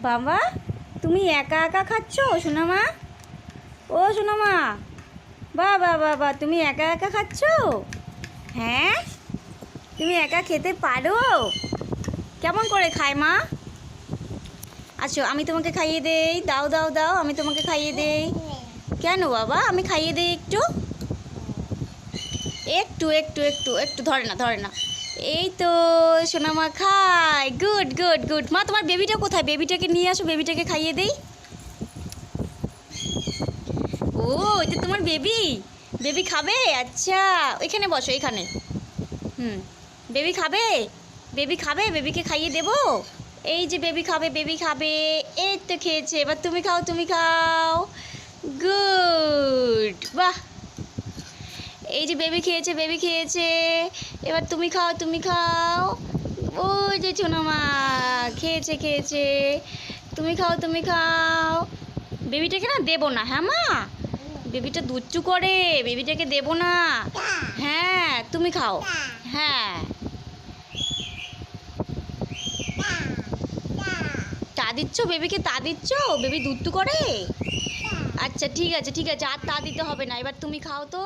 বাবা, তুমি একা একা খাচ্ছ সোনামা? ও সোনামা, বাবা বাবা, তুমি একা একা খাচ্ছ? হ্যাঁ, তুমি একা খেতে পারো? কেমন করে খায় মা? আচ্ছা, আমি তোমাকে খাইয়ে দেই। দাও দাও দাও, আমি তোমাকে খাইয়ে দেই। কেন বাবা, আমি খাইয়ে দেই একটু একটু একটু একটু একটু ধরে না ধরে না। এই তো সোনামা খায়। Good good good. মা, তোমার বেবিটা কোথায়? বেবিটাকে নিয়ে আসো, বেবিটাকে খাইয়ে দেই। ও, এটা তোমার বেবি? বেবি খাবে? আচ্ছা, এখানে বসো, এখানে। হুম, বেবি খাবে? বেবি খাবে? বেবিকে খাইয়ে দেবো। এই যে বেবি খাবে, বেবি খাবে। এই তো খেয়েছে, এবার তুমি খাও, তুমি খাও। গুড, বাহ। এই যে বেবি খেয়েছে, বেবি খেয়েছে। এবার তুমি খাও, তুমি খাও। ওই যে সোনামা খেয়েছে, খেয়েছে। তুমি খাও, তুমি খাও। বেবিটাকে না দেবো না, হ্যাঁ মা? বেবিটা দুচ্চু করে, বেবিটাকে দেবো না। হ্যাঁ, তুমি খাও। হ্যাঁ, তা দিচ্ছ বেবিকে? তা দিচ্ছ? বেবি দুত্তু করে? আচ্ছা, ঠিক আছে ঠিক আছে, আর তা দিতে হবে না, এবার তুমি খাও তো।